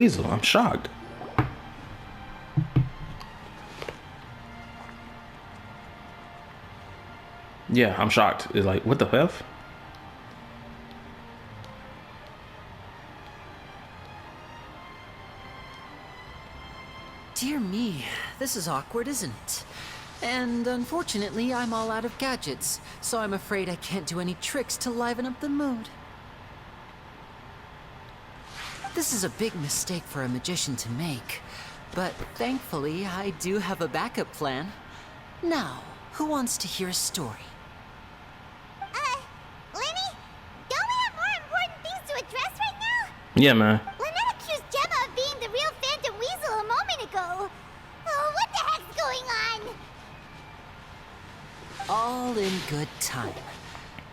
Weasel. I'm shocked. Yeah, I'm shocked. It's like, what the F? Dear me, this is awkward, isn't it? And unfortunately, I'm all out of gadgets, so I'm afraid I can't do any tricks to liven up the mood. This is a big mistake for a magician to make, but thankfully, I do have a backup plan. Now, who wants to hear a story? Lyney? Don't we have more important things to address right now? Yeah, man. Lynette accused Gemma of being the real Phantom Weasel a moment ago. Oh, what the heck's going on? All in good time.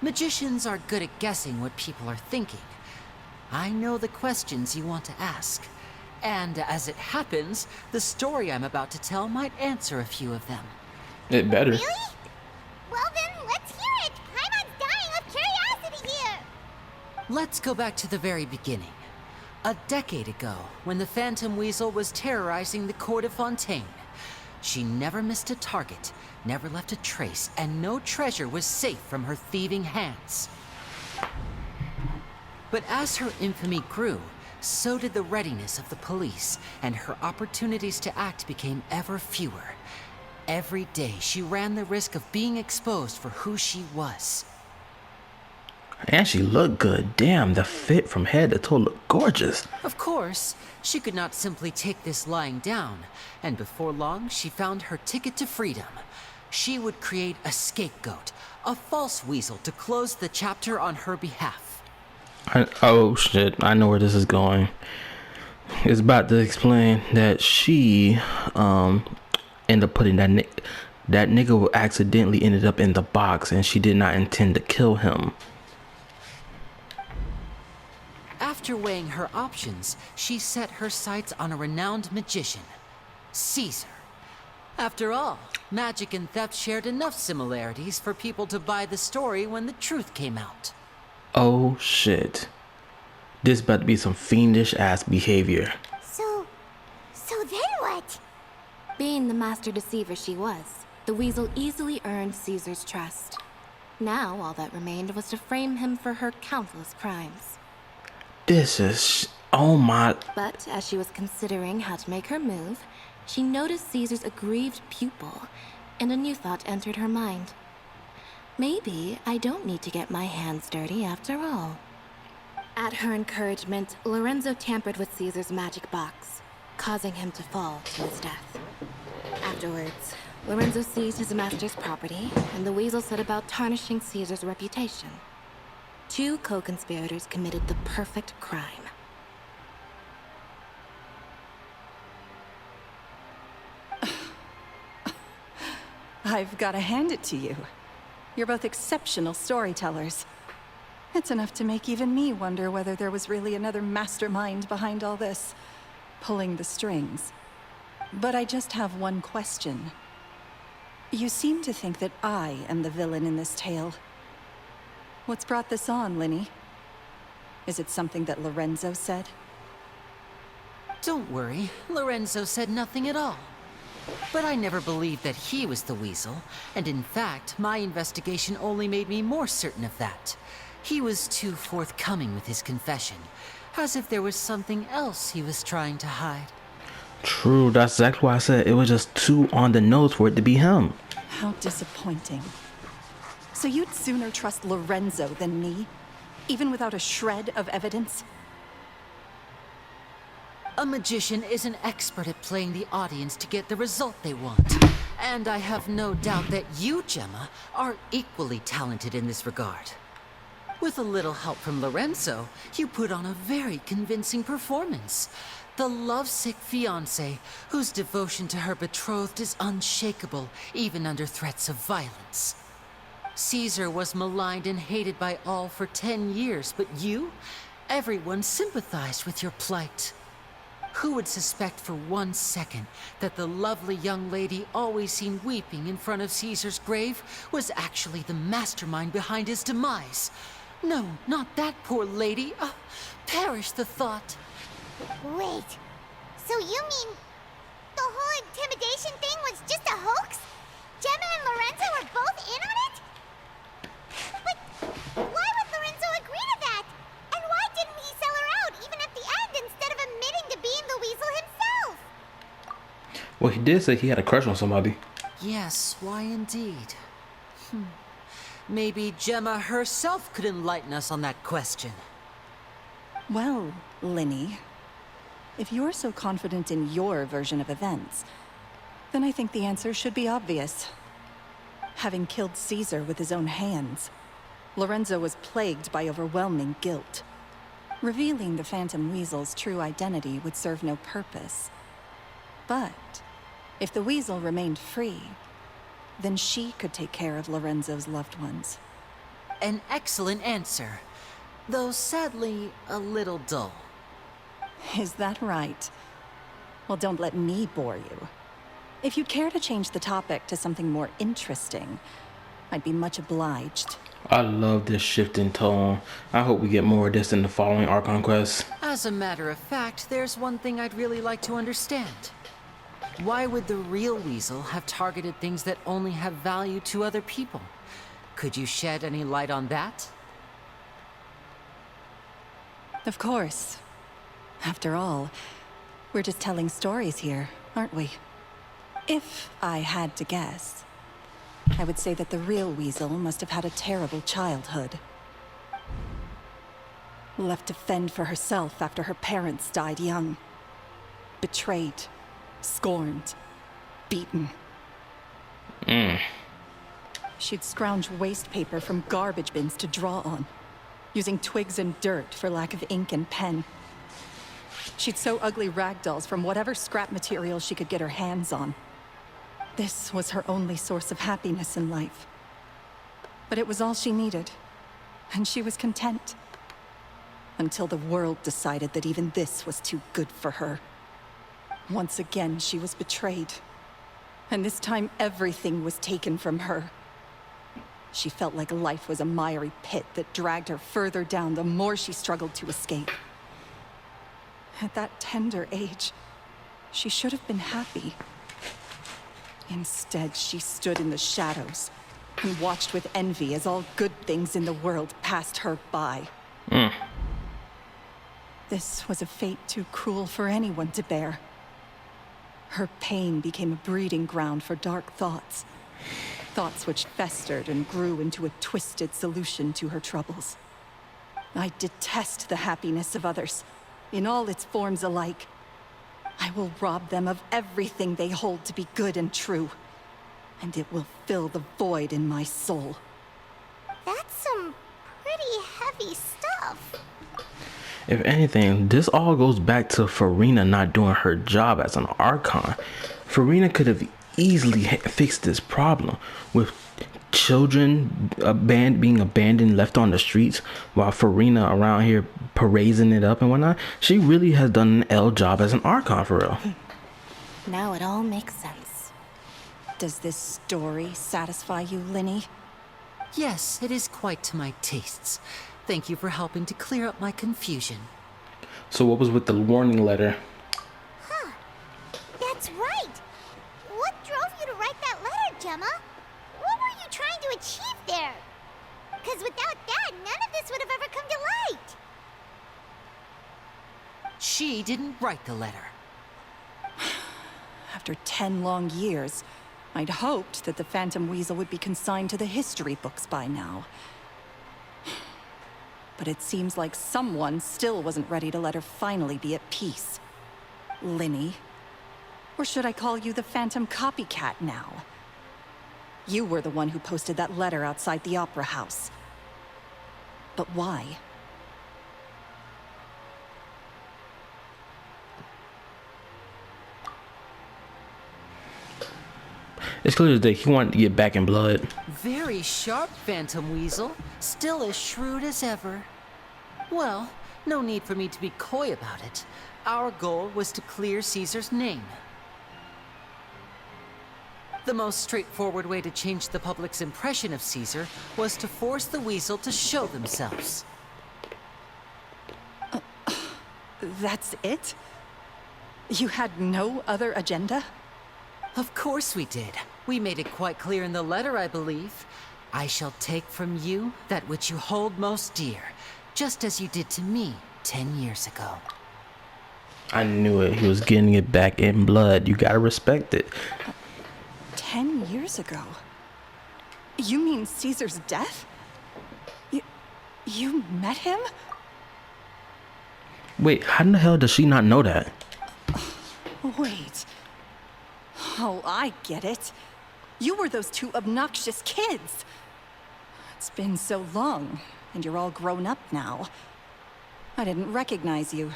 Magicians are good at guessing what people are thinking. I know the questions you want to ask. And as it happens, the story I'm about to tell might answer a few of them. It better. Really? Well then, let's hear it. Paimon's dying of curiosity here. Let's go back to the very beginning. A decade ago, when the Phantom Weasel was terrorizing the court of Fontaine. She never missed a target, never left a trace, and no treasure was safe from her thieving hands. But as her infamy grew, so did the readiness of the police, and her opportunities to act became ever fewer. Every day, she ran the risk of being exposed for who she was. And she looked good. Damn, the fit from head to toe looked gorgeous. Of course, she could not simply take this lying down, and before long, she found her ticket to freedom. She would create a scapegoat, a false weasel to close the chapter on her behalf. Oh shit, I know where this is going. It's about to explain that she ended up putting that nigga accidentally ended up in the box, and she did not intend to kill him. After weighing her options, she set her sights on a renowned magician, Caesar. After all, magic and theft shared enough similarities for people to buy the story when the truth came out. Oh shit. This about to be some fiendish ass behavior. So then what? Being the master deceiver she was, the weasel easily earned Caesar's trust. Now all that remained was to frame him for her countless crimes. This is... oh my... But as she was considering how to make her move, she noticed Caesar's aggrieved pupil, and a new thought entered her mind. Maybe I don't need to get my hands dirty after all. At her encouragement, Lorenzo tampered with Caesar's magic box, causing him to fall to his death. Afterwards, Lorenzo seized his master's property, and the weasel set about tarnishing Caesar's reputation. Two co-conspirators committed the perfect crime. I've got to hand it to you. You're both exceptional storytellers. It's enough to make even me wonder whether there was really another mastermind behind all this, pulling the strings. But I just have one question. You seem to think that I am the villain in this tale. What's brought this on, Lyney? Is it something that Lorenzo said? Don't worry, Lorenzo said nothing at all. But I never believed that he was the weasel, and in fact, my investigation only made me more certain of that. He was too forthcoming with his confession, as if there was something else he was trying to hide. True, that's exactly why I said it was just too on the nose for it to be him. How disappointing. So you'd sooner trust Lorenzo than me? Even without a shred of evidence? A magician is an expert at playing the audience to get the result they want. And I have no doubt that you, Gemma, are equally talented in this regard. With a little help from Lorenzo, you put on a very convincing performance. The lovesick fiancé, whose devotion to her betrothed is unshakable, even under threats of violence. Caesar was maligned and hated by all for 10 years, but you? Everyone sympathized with your plight. Who would suspect for 1 second that the lovely young lady always seen weeping in front of Caesar's grave was actually the mastermind behind his demise? No, not that poor lady. Perish the thought. Wait, so you mean the whole intimidation thing was just a hoax? Gemma and Lorenzo were both in on it? But why would Lorenzo agree to that? And why didn't he sell her out even at the end instead of admitting to being the weasel himself? Well, he did say he had a crush on somebody. Yes, why indeed? Maybe Gemma herself could enlighten us on that question. Well, Lyney, if you're so confident in your version of events, then I think the answer should be obvious. Having killed Caesar with his own hands, Lorenzo was plagued by overwhelming guilt. Revealing the Phantom Weasel's true identity would serve no purpose. But if the Weasel remained free, then she could take care of Lorenzo's loved ones. An excellent answer, though sadly a little dull. Is that right? Well, don't let me bore you. If you'd care to change the topic to something more interesting, I'd be much obliged. I love this shift in tone. I hope we get more of this in the following Archon quests. As a matter of fact, there's one thing I'd really like to understand. Why would the real Weasel have targeted things that only have value to other people? Could you shed any light on that? Of course. After all, we're just telling stories here, aren't we? If I had to guess, I would say that the real Weasel must have had a terrible childhood. Left to fend for herself after her parents died young. Betrayed, scorned, beaten. She'd scrounge waste paper from garbage bins to draw on, using twigs and dirt for lack of ink and pen. She'd sew ugly rag dolls from whatever scrap material she could get her hands on. This was her only source of happiness in life. But it was all she needed, and she was content. Until the world decided that even this was too good for her. Once again, she was betrayed. And this time, everything was taken from her. She felt like life was a miry pit that dragged her further down the more she struggled to escape. At that tender age, she should have been happy. Instead, she stood in the shadows and watched with envy as all good things in the world passed her by. This was a fate too cruel for anyone to bear. Her pain became a breeding ground for dark thoughts. Thoughts which festered and grew into a twisted solution to her troubles. I detest the happiness of others, in all its forms alike. I will rob them of everything they hold to be good and true, and it will fill the void in my soul. That's some pretty heavy stuff. If anything, this all goes back to Farina not doing her job as an Archon. Farina could have easily fixed this problem with children being abandoned, left on the streets, while Farina around here parading it up and whatnot. She really has done an L job as an Archon for real. Now it all makes sense. Does this story satisfy you, Lyney? Yes, it is quite to my tastes. Thank you for helping to clear up my confusion. So what was with the warning letter? Huh. That's right. What drove you to write that letter, Gemma? What were you trying to achieve there? Because without that, none of this would have ever come to light. She didn't write the letter. After 10 long years, I'd hoped that the Phantom Weasel would be consigned to the history books by now. But it seems like someone still wasn't ready to let her finally be at peace. Lyney. Or should I call you the Phantom Copycat now? You were the one who posted that letter outside the Opera House. But why? It's clear as day he wanted to get back in blood. Very sharp, Phantom Weasel. Still as shrewd as ever. Well, no need for me to be coy about it. Our goal was to clear Caesar's name. The most straightforward way to change the public's impression of Caesar was to force the Weasel to show themselves. That's it? You had no other agenda? Of course we did. We made it quite clear in the letter, I believe. I shall take from you that which you hold most dear, just as you did to me 10 years ago. I knew it. He was getting it back in blood. You gotta respect it. 10 years ago? You mean Caesar's death? You met him? Wait, how in the hell does she not know that? Wait. Oh, I get it. You were those two obnoxious kids. It's been so long, and you're all grown up now. I didn't recognize you.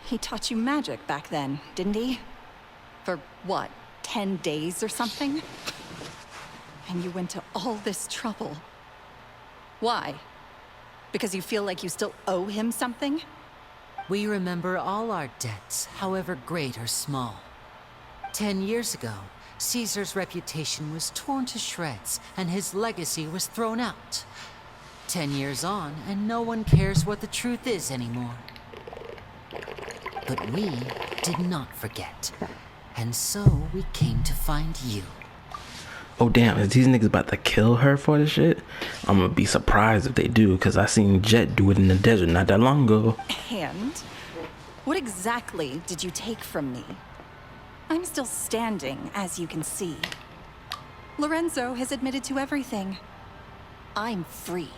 He taught you magic back then, didn't he? For what, 10 days or something? And you went to all this trouble. Why? Because you feel like you still owe him something? We remember all our debts, however great or small. 10 years ago, Caesar's reputation was torn to shreds, and his legacy was thrown out. 10 years on, and no one cares what the truth is anymore. But we did not forget, and so we came to find you. Oh damn, is these niggas about to kill her for this shit? I'm gonna be surprised if they do, because I seen Jet do it in the desert not that long ago. And? What exactly did you take from me? I'm still standing, as you can see. Lorenzo has admitted to everything. I'm free.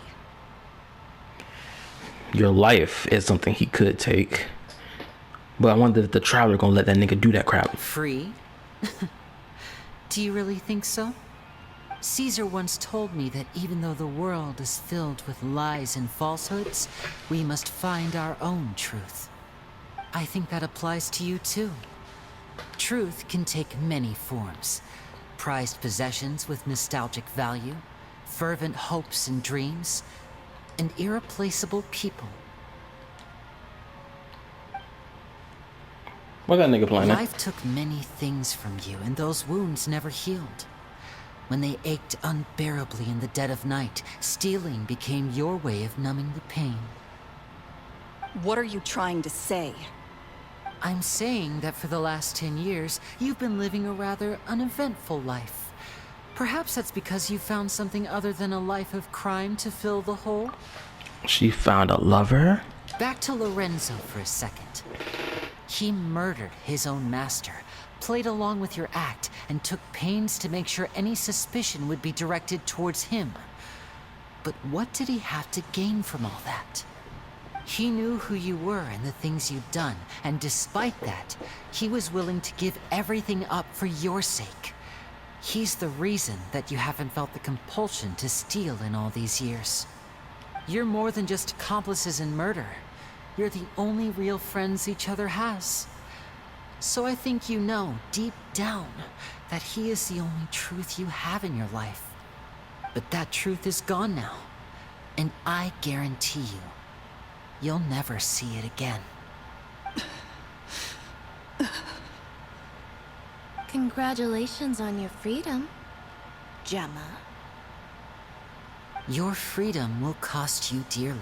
Your life is something he could take. But I wonder if the Traveler gonna let that nigga do that crap. Free? Do you really think so? Caesar once told me that even though the world is filled with lies and falsehoods, we must find our own truth. I think that applies to you too. Truth can take many forms. Prized possessions with nostalgic value, fervent hopes and dreams, and irreplaceable people. What that nigga playing? Life took many things from you, and those wounds never healed. When they ached unbearably in the dead of night, stealing became your way of numbing the pain. What are you trying to say? I'm saying that for the last 10 years, you've been living a rather uneventful life. Perhaps that's because you found something other than a life of crime to fill the hole? She found a lover? Back to Lorenzo for a second. He murdered his own master, played along with your act, and took pains to make sure any suspicion would be directed towards him. But what did he have to gain from all that? He knew who you were and the things you'd done, and despite that, he was willing to give everything up for your sake. He's the reason that you haven't felt the compulsion to steal in all these years. You're more than just accomplices in murder. You're the only real friends each other has. So I think you know, deep down, that he is the only truth you have in your life. But that truth is gone now, and I guarantee you, you'll never see it again. Congratulations on your freedom, Gemma. Your freedom will cost you dearly.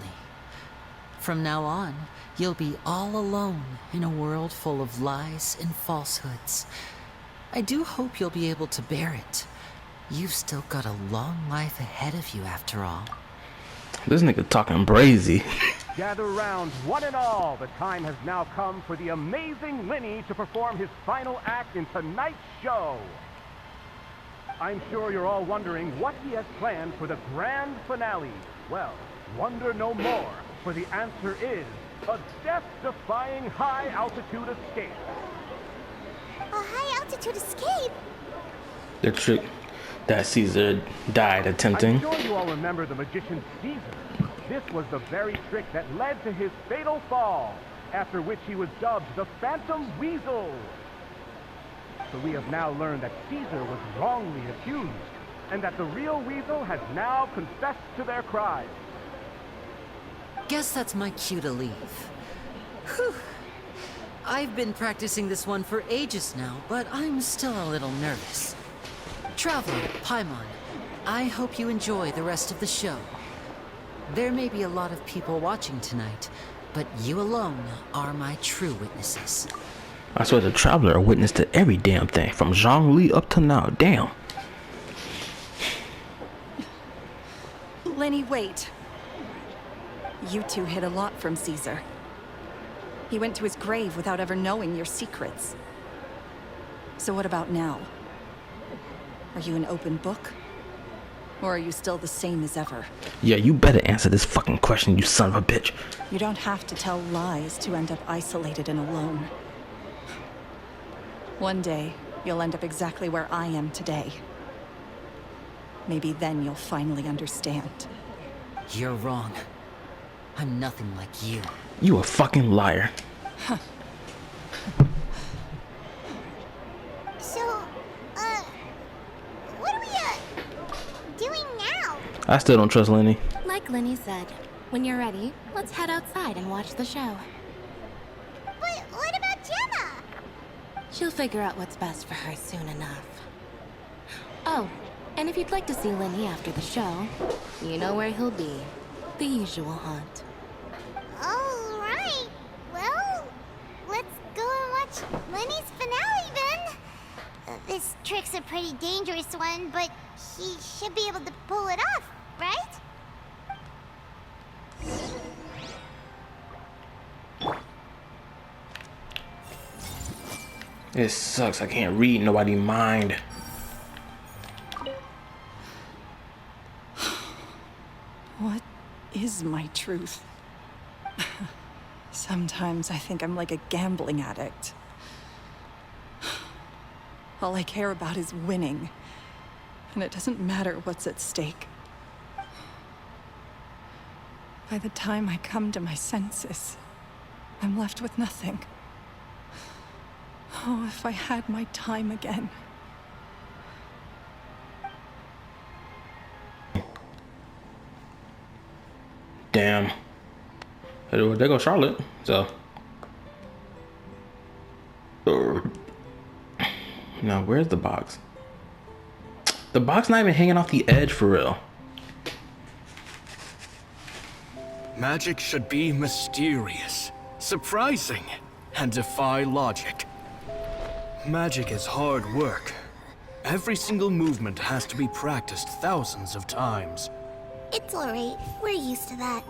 From now on, you'll be all alone in a world full of lies and falsehoods. I do hope you'll be able to bear it. You've still got a long life ahead of you after all. This nigga talking brazy. Gather round, one and all. The time has now come for the amazing Lyney to perform his final act in tonight's show. I'm sure you're all wondering what he has planned for the grand finale. Well, wonder no more, for the answer is a death-defying high-altitude escape. A high-altitude escape? The trick that Caesar died attempting. I'm sure you all remember the magician Caesar. This was the very trick that led to his fatal fall, after which he was dubbed the Phantom Weasel. So we have now learned that Caesar was wrongly accused, and that the real Weasel has now confessed to their crimes. Guess that's my cue to leave. Whew. I've been practicing this one for ages now, but I'm still a little nervous. Traveler, Paimon, I hope you enjoy the rest of the show. There may be a lot of people watching tonight, but you alone are my true witnesses. I swear the Traveler are witness to every damn thing, from Zhongli up to now. Damn. Lyney, wait. You two hid a lot from Caesar. He went to his grave without ever knowing your secrets. So what about now? Are you an open book? Or are you still the same as ever? Yeah, you better answer this fucking question, you son of a bitch. You don't have to tell lies to end up isolated and alone. One day, you'll end up exactly where I am today. Maybe then you'll finally understand. You're wrong. I'm nothing like you. You a fucking liar. So, what are we, doing now? I still don't trust Lyney. Like Lyney said, when you're ready, let's head outside and watch the show. But what about Gemma? She'll figure out what's best for her soon enough. Oh, and if you'd like to see Lyney after the show, you know where he'll be. The usual haunt. All right. Well, let's go and watch Lenny's finale then. This trick's a pretty dangerous one, but he should be able to pull it off, right? It sucks. I can't read nobody's mind. What is my truth? Sometimes I think I'm like a gambling addict. All I care about is winning, and it doesn't matter what's at stake. By the time I come to my senses, I'm left with nothing. Oh, if I had my time again. Damn. There goes Charlotte. So. Now, where's the box? The box not even hanging off the edge for real. Magic should be mysterious, surprising, and defy logic. Magic is hard work. Every single movement has to be practiced thousands of times. It's alright. We're used to that.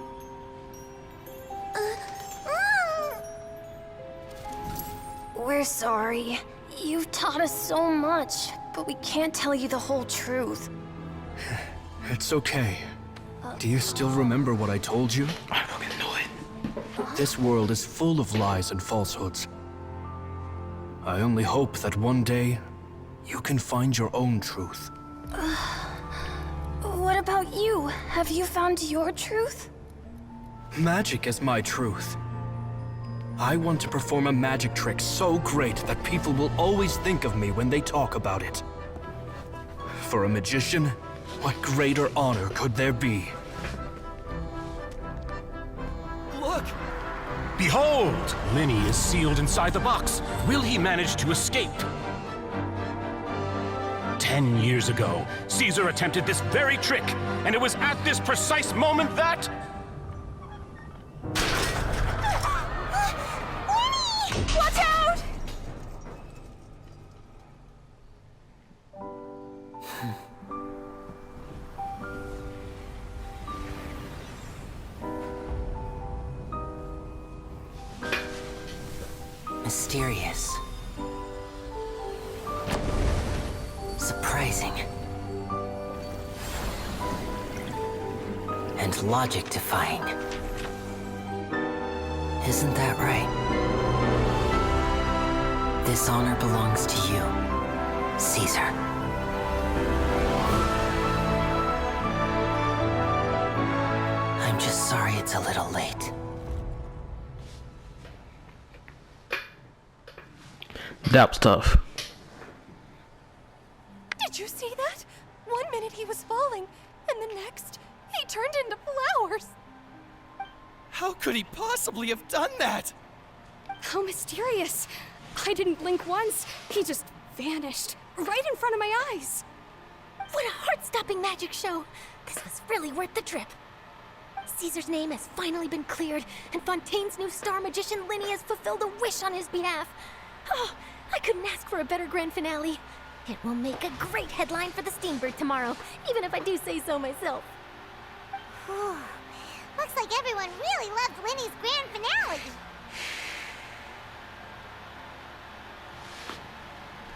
We're sorry. You've taught us so much, but we can't tell you the whole truth. It's okay. Do you still remember what I told you? I fucking know it. This world is full of lies and falsehoods. I only hope that one day, you can find your own truth. What about you? Have you found your truth? Magic is my truth. I want to perform a magic trick so great that people will always think of me when they talk about it. For a magician, what greater honor could there be? Look! Behold! Lyney is sealed inside the box. Will he manage to escape? 10 years ago, Caesar attempted this very trick, and it was at this precise moment that... Watch out! Mysterious. Surprising. And logic-defying. Isn't that right? This honor belongs to you, Caesar. I'm just sorry it's a little late. That was tough. Did you see that? 1 minute he was falling, and the next, he turned into flowers. How could he possibly have done that? How mysterious. I didn't blink once. He just vanished, right in front of my eyes. What a heart-stopping magic show! This was really worth the trip. Caesar's name has finally been cleared, and Fontaine's new star magician Lyney has fulfilled a wish on his behalf. Oh, I couldn't ask for a better grand finale. It will make a great headline for the Steambird tomorrow, even if I do say so myself. Whew. Looks like everyone really loved Lyney's grand finale.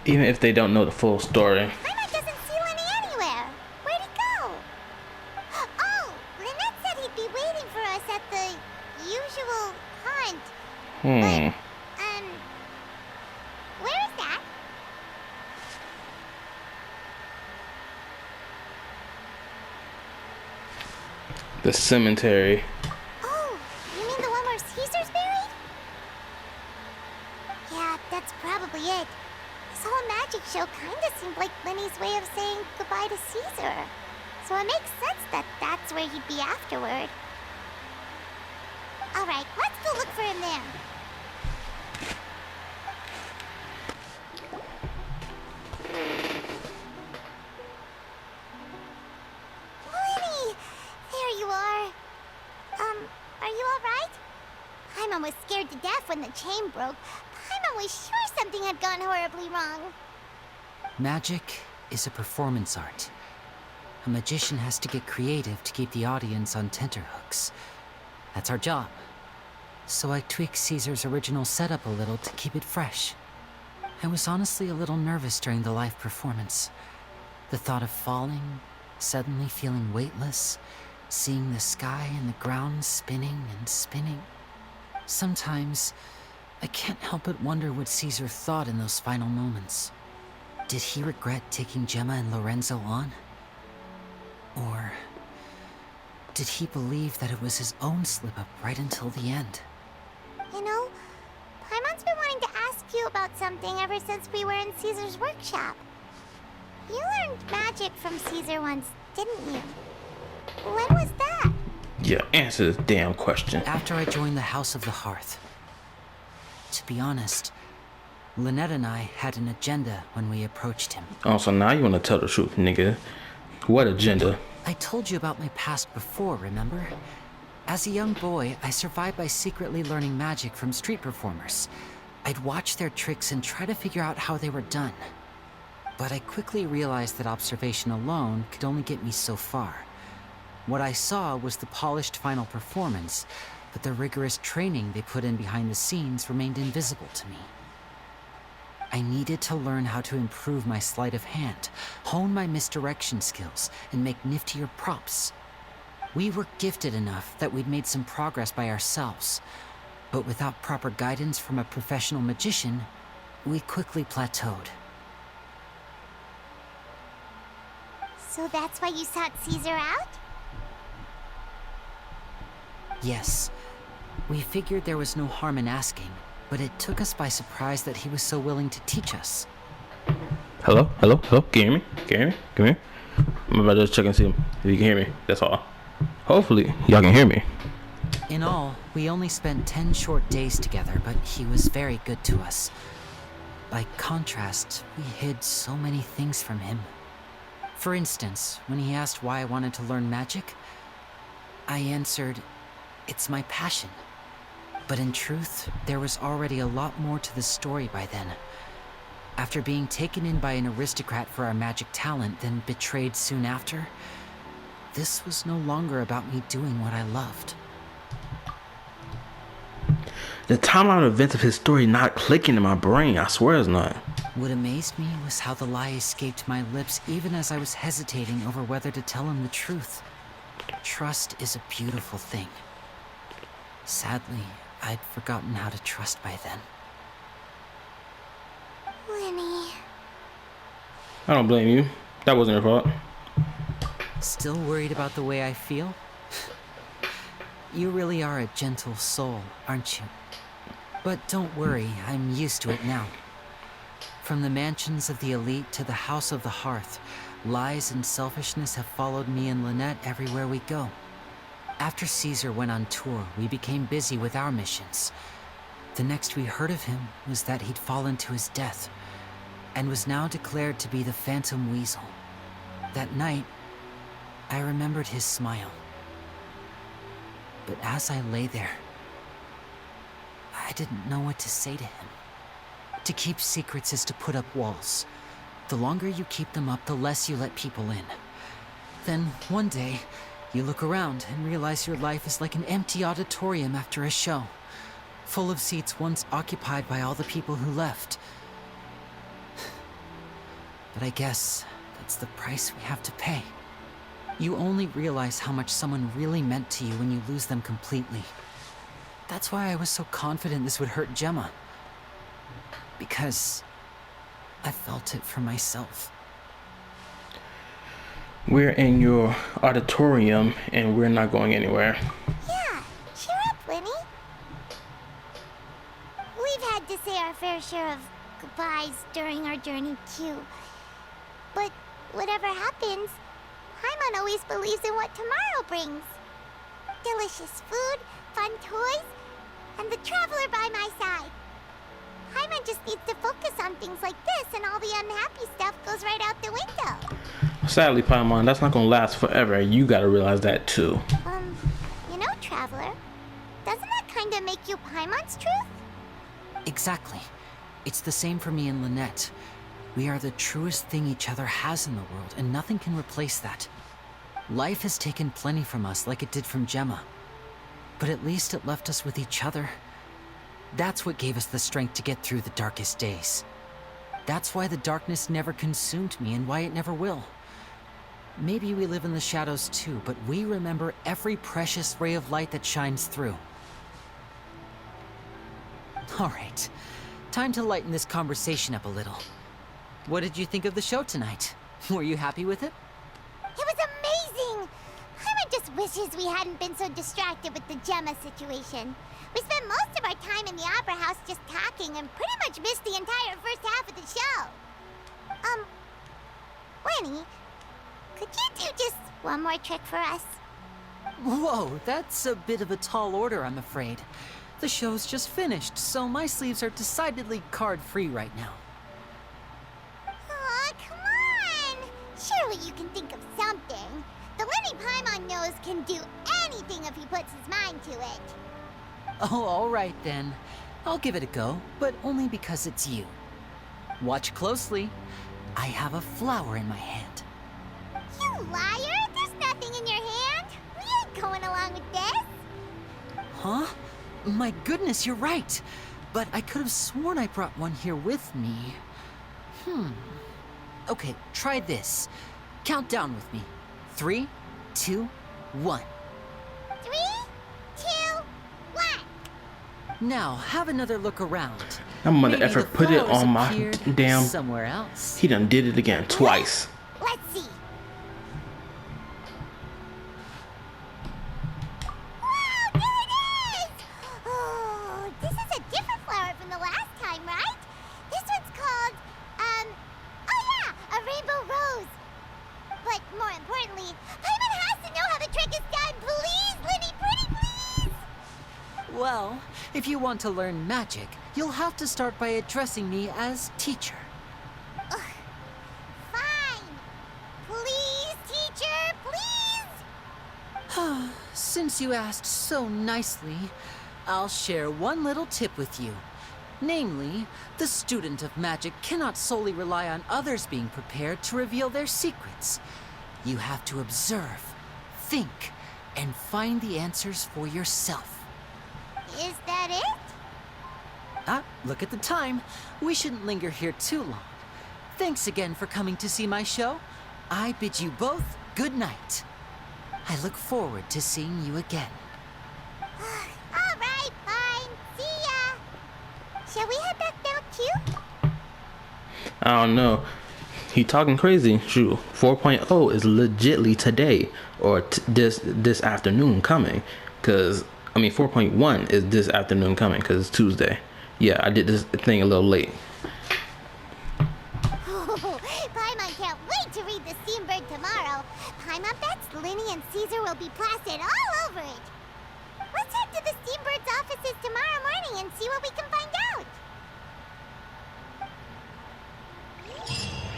Even if they don't know the full story. Paimon doesn't see Lyney anywhere. Where'd he go? Oh, Lynette said he'd be waiting for us at the usual hunt. But, where is that? The cemetery. Oh, you mean the one where Caesar's buried? Yeah, that's probably it. This whole magic show kinda seemed like Lyney's way of saying goodbye to Caesar. So it makes sense that that's where he'd be afterward. Alright, let's go look for him there. Lyney! There you are. Are you alright? Paimon was scared to death when the chain broke. Paimon was sure something had gone horribly wrong. Magic is a performance art. A magician has to get creative to keep the audience on tenterhooks. That's our job. So I tweaked Caesar's original setup a little to keep it fresh. I was honestly a little nervous during the live performance. The thought of falling, suddenly feeling weightless, seeing the sky and the ground spinning and spinning. Sometimes, I can't help but wonder what Caesar thought in those final moments. Did he regret taking Gemma and Lorenzo on? Or did he believe that it was his own slip-up right until the end? You know, Paimon's been wanting to ask you about something ever since we were in Caesar's workshop. You learned magic from Caesar once, didn't you? When was that? Yeah, answer this damn question. After I joined the House of the Hearth. To be honest, Lynette and I had an agenda when we approached him. Oh, so now you want to tell the truth, nigga. What agenda? I told you about my past before, remember? As a young boy, I survived by secretly learning magic from street performers. I'd watch their tricks and try to figure out how they were done. But I quickly realized that observation alone could only get me so far. What I saw was the polished final performance, but the rigorous training they put in behind the scenes remained invisible to me. I needed to learn how to improve my sleight of hand, hone my misdirection skills, and make niftier props. We were gifted enough that we'd made some progress by ourselves, but without proper guidance from a professional magician, we quickly plateaued. So that's why you sought Caesar out? Yes. We figured there was no harm in asking, but it took us by surprise that he was so willing to teach us. Hello? Hello? Hello? Can you hear me? Can you hear me? Come here. I'm about to check and see if you can hear me. That's all. Hopefully, y'all can hear me. In all, we only spent 10 short days together, but he was very good to us. By contrast, we hid so many things from him. For instance, when he asked why I wanted to learn magic, I answered, "It's my passion." But in truth, there was already a lot more to the story by then. After being taken in by an aristocrat for our magic talent, then betrayed soon after, this was no longer about me doing what I loved. The timeline of events of his story not clicking in my brain. I swear it's not. What amazed me was how the lie escaped my lips even as I was hesitating over whether to tell him the truth. Trust is a beautiful thing. Sadly, I'd forgotten how to trust by then. Lyney. I don't blame you. That wasn't your fault. Still worried about the way I feel? You really are a gentle soul, aren't you? But don't worry, I'm used to it now. From the mansions of the elite to the House of the Hearth, lies and selfishness have followed me and Lynette everywhere we go. After Caesar went on tour, we became busy with our missions. The next we heard of him was that he'd fallen to his death, and was now declared to be the Phantom Weasel. That night, I remembered his smile. But as I lay there, I didn't know what to say to him. To keep secrets is to put up walls. The longer you keep them up, the less you let people in. Then, one day, you look around and realize your life is like an empty auditorium after a show, full of seats once occupied by all the people who left. But I guess that's the price we have to pay. You only realize how much someone really meant to you when you lose them completely. That's why I was so confident this would hurt Gemma. Because I felt it for myself. We're in your auditorium and we're not going anywhere. Yeah, cheer up, Lyney. We've had to say our fair share of goodbyes during our journey, too. But whatever happens, Paimon always believes in what tomorrow brings. Delicious food, fun toys, and the traveler by my side. Paimon just needs to focus on things like this, and all the unhappy stuff goes right out the window. Sadly, Paimon, that's not gonna last forever. You gotta realize that too. You know, Traveler, doesn't that kinda make you Paimon's truth? Exactly. It's the same for me and Lynette. We are the truest thing each other has in the world, and nothing can replace that. Life has taken plenty from us, like it did from Gemma. But at least it left us with each other. That's what gave us the strength to get through the darkest days. That's why the darkness never consumed me, and why it never will. Maybe we live in the shadows too, but we remember every precious ray of light that shines through. All right, time to lighten this conversation up a little. What did you think of the show tonight? Were you happy with it? It was amazing! Paimon just wishes we hadn't been so distracted with the Gemma situation. We spent most of our time in the Opera House just talking and pretty much missed the entire first half of the show. Lyney, could you do just one more trick for us? Whoa, that's a bit of a tall order, I'm afraid. The show's just finished, so my sleeves are decidedly card-free right now. Aw, come on! Surely you can think of something. The Lyney Paimon knows can do anything if he puts his mind to it. Oh, all right then. I'll give it a go, but only because it's you. Watch closely. I have a flower in my hand. You liar! There's nothing in your hand! We ain't going along with this! Huh? My goodness, you're right. But I could have sworn I brought one here with me. Okay, try this. Count down with me. 3, 2, 1. 3, 2, 1. Now, have another look around. That mother Maybe effer the put it flowers on my appeared damn. somewhere else. He done did it again twice. Let's see. Wow, there it is! Oh, this is a different flower from the last time, right? This one's called, oh yeah, a rainbow rose. But more importantly, Paimon has to know how the trick is done. Please, Lyney, pretty please! Well, if you want to learn magic, you'll have to start by addressing me as teacher. Fine. Please, teacher, please! Since you asked so nicely, I'll share one little tip with you. Namely, the student of magic cannot solely rely on others being prepared to reveal their secrets. You have to observe, think, and find the answers for yourself. Is that it? Ah, look at the time. We shouldn't linger here too long. Thanks again for coming to see my show. I bid you both good night. I look forward to seeing you again. All right, fine. See ya. Shall we head back now too? I don't know. He talking crazy. Shoot, 4.0 is legitly today or this afternoon coming. 4.1 is this afternoon coming because it's Tuesday. Yeah, I did this thing a little late. Paimon can't wait to read the Steambird tomorrow. Paimon bets Lyney and Caesar will be plastered all over it. Let's head to the Steambird's offices tomorrow morning and see what we can find out.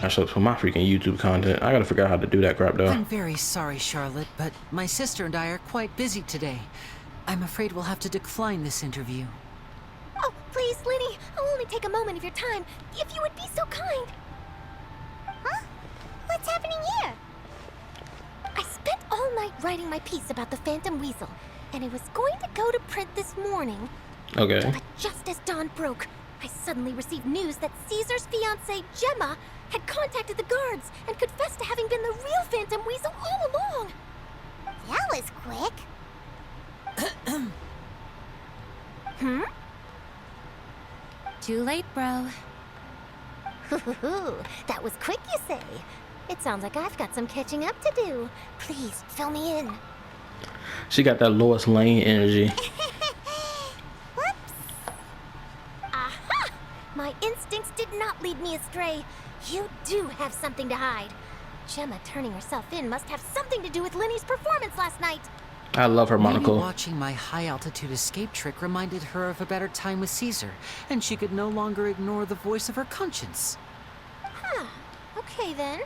I should put my freaking YouTube content. I gotta figure out how to do that crap though. I'm very sorry, Charlotte, but my sister and I are quite busy today. I'm afraid we'll have to decline this interview. Oh, please, Lyney, I'll only take a moment of your time, if you would be so kind. Huh? What's happening here? I spent all night writing my piece about the Phantom Weasel, and it was going to go to print this morning. Okay. But just as dawn broke, I suddenly received news that Caesar's fiancée, Gemma, had contacted the guards and confessed to having been the real Phantom Weasel all along. That was quick. Hmm? Too late, bro. That was quick, you say? It sounds like I've got some catching up to do. Please, fill me in. She got that Lois Lane energy. Whoops. Aha! My instincts did not lead me astray. You do have something to hide. Gemma turning herself in must have something to do with Lyney's performance last night. I love her Maybe monocle. watching my high-altitude escape trick reminded her of a better time with Caesar, and she could no longer ignore the voice of her conscience. Huh. Okay, then.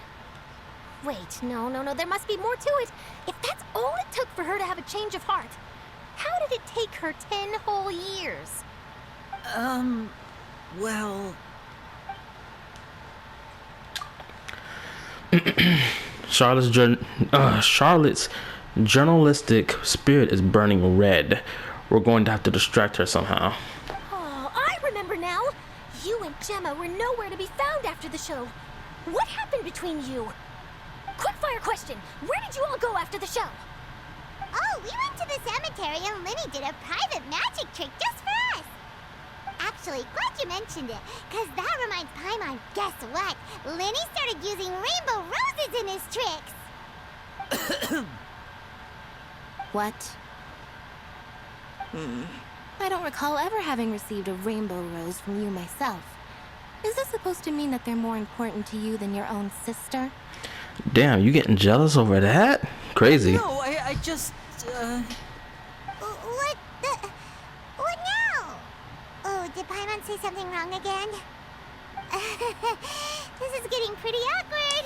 Wait, no, there must be more to it. If that's all it took for her to have a change of heart, how did it take her 10 whole years? Well... Charlotte's journalistic spirit is burning red. We're going to have to distract her somehow. Oh, I remember now. You and Gemma were nowhere to be found after the show. What happened between you? Quickfire question. Where did you all go after the show? Oh, we went to the cemetery and Lyney did a private magic trick just for us. Actually, glad you mentioned it, because that reminds Paimon, guess what? Lyney started using rainbow roses in his tricks. What? I don't recall ever having received a rainbow rose from you myself. Is this supposed to mean that they're more important to you than your own sister? Damn, you getting jealous over that? Crazy. No, I just, What the... What now? Oh, did Paimon say something wrong again? This is getting pretty awkward.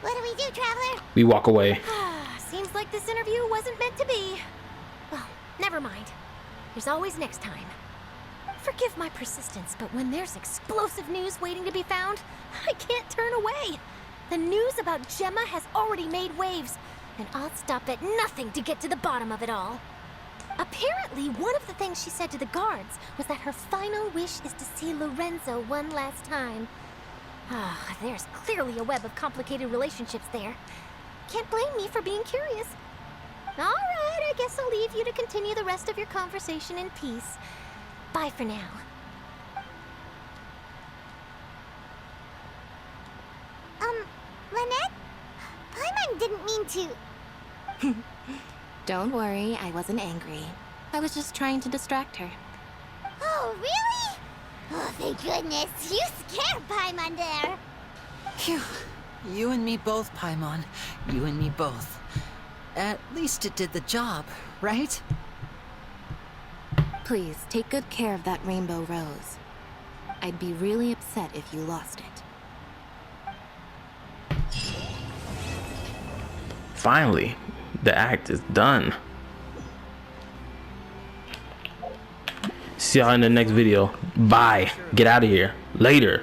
What do we do, Traveler? We walk away. Seems like this interview wasn't meant to be. Well, never mind. There's always next time. Forgive my persistence, but when there's explosive news waiting to be found, I can't turn away. The news about Gemma has already made waves, and I'll stop at nothing to get to the bottom of it all. Apparently, one of the things she said to the guards was that her final wish is to see Lorenzo one last time. There's clearly a web of complicated relationships there. Can't blame me for being curious. All right, I guess I'll leave you to continue the rest of your conversation in peace. Bye for now. Lynette? Paimon didn't mean to... Don't worry, I wasn't angry. I was just trying to distract her. Oh, really? Oh, thank goodness. You scared Paimon there. Phew. You and me both, Paimon. You and me both. At least it did the job, right? Please, take good care of that rainbow rose. I'd be really upset if you lost it. Finally, the act is done. See y'all in the next video. Bye. Get out of here. Later.